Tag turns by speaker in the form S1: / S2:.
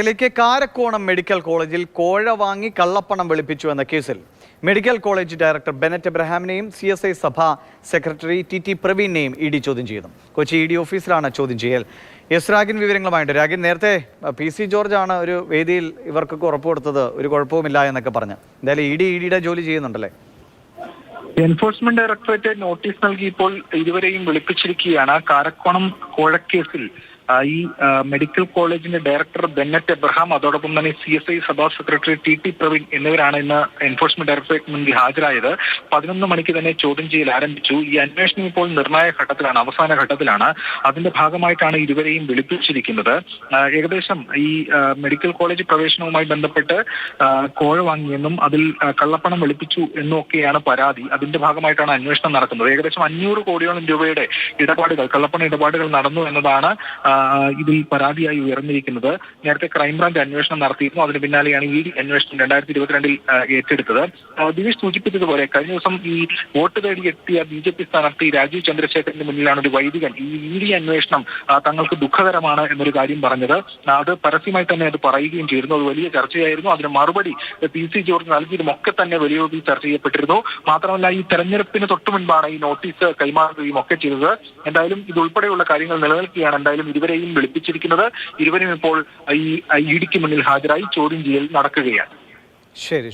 S1: ിലേക്ക് Karakonam medical കോളേജിൽ കോഴ വാങ്ങി കള്ളപ്പണം വെളുപ്പിച്ചു എന്ന കേസിൽ മെഡിക്കൽ കോളേജ് ഡയറക്ടർ ബെനറ്റ് എബ്രഹാമിനെയും CSI സഭാ സെക്രട്ടറി ടി പ്രവീണിനെയും ED ചോദ്യം ചെയ്തു. കൊച്ചി ED ഓഫീസിലാണ് ചോദ്യം ചെയ്യൽ. രാഗിൻ വിവരങ്ങളുമായിട്ട്. രാഗിൻ, നേരത്തെ PC ജോർജ് ആണ് ഒരു വേദിയിൽ ഇവർക്കൊക്കെ ഉറപ്പ് കൊടുത്തത് ഒരു കുഴപ്പവുമില്ല എന്നൊക്കെ പറഞ്ഞ്. എന്തായാലും EDയുടെ ജോലി ചെയ്യുന്നുണ്ടല്ലേ?
S2: എൻഫോഴ്സ്മെന്റ് ഡയറക്ടറേറ്റ് നോട്ടീസ് നൽകിയപ്പോൾ ഇരുവരെയും വിളിപ്പിച്ചിരിക്കുകയാണ്. കാരക്കോണം കോഴക്കേസിൽ ഈ മെഡിക്കൽ കോളേജിന്റെ ഡയറക്ടർ ബെന്നറ്റ് എബ്രഹാം, അതോടൊപ്പം തന്നെ CSI സഭാ സെക്രട്ടറി ടി പ്രവീൺ എന്നിവരാണ് ഇന്ന് എൻഫോഴ്സ്മെന്റ് ഡയറക്ടറേറ്റ് മുന്നിൽ ഹാജരായത്. 11 മണിക്ക് തന്നെ ചോദ്യം ചെയ്യൽ ആരംഭിച്ചു. ഈ അന്വേഷണം ഇപ്പോൾ നിർണായക ഘട്ടത്തിലാണ്, അവസാന ഘട്ടത്തിലാണ്. അതിന്റെ ഭാഗമായിട്ടാണ് ഇരുവരെയും വിളിപ്പിച്ചിരിക്കുന്നത്. ഏകദേശം ഈ മെഡിക്കൽ കോളേജ് പ്രവേശനവുമായി ബന്ധപ്പെട്ട് കോഴ വാങ്ങിയെന്നും അതിൽ കള്ളപ്പണം വെളുപ്പിച്ചു എന്നും ഒക്കെയാണ് പരാതി. അതിന്റെ ഭാഗമായിട്ടാണ് അന്വേഷണം നടക്കുന്നത്. ഏകദേശം 500 കോടിയോളം രൂപയുടെ ഇടപാടുകൾ, കള്ളപ്പണ ഇടപാടുകൾ നടന്നു എന്നതാണ് ഇതിൽ പരാതിയായി ഉയർന്നിരിക്കുന്നത്. നേരത്തെ ക്രൈംബ്രാഞ്ച് അന്വേഷണം നടത്തിയിരുന്നു. അതിന് പിന്നാലെയാണ് ED അന്വേഷണം 2022 ഏറ്റെടുത്തത്. ദിനേശ് സൂചിപ്പിച്ചതുപോലെ കഴിഞ്ഞ ദിവസം ഈ വോട്ട് തേടി എത്തിയ BJP സ്ഥാനാർത്ഥി രാജീവ് ചന്ദ്രശേഖരന്റെ മുന്നിലാണ് ഒരു വൈദികൻ ഈ ED അന്വേഷണം തങ്ങൾക്ക് ദുഃഖകരമാണ് എന്നൊരു കാര്യം പറഞ്ഞത്. അത് പരസ്യമായി തന്നെ അത് പറയുകയും ചെയ്തിരുന്നു. അത് വലിയ ചർച്ചയായിരുന്നു. അതിന് മറുപടി PC ജോർജ് നൽകിയതും ഒക്കെ തന്നെ വലിയ രീതിയിൽ ചർച്ച ചെയ്യപ്പെട്ടിരുന്നു. മാത്രമല്ല, ഈ തെരഞ്ഞെടുപ്പിന് തൊട്ടു മുൻപാണ് ഈ നോട്ടീസ് കൈമാറുകയും ഒക്കെ ചെയ്തത്. എന്തായാലും ഇതുൾപ്പെടെയുള്ള കാര്യങ്ങൾ നിലനിൽക്കുകയാണ്. എന്തായാലും ഇരുവരെയും വിളിപ്പിച്ചിരിക്കുന്നത്. ഇരുവരും ഇപ്പോൾ ഈ EDക്ക് മുന്നിൽ ഹാജരായി ചോദ്യം ചെയ്യൽ നടക്കുകയാണ്.
S1: ശരി.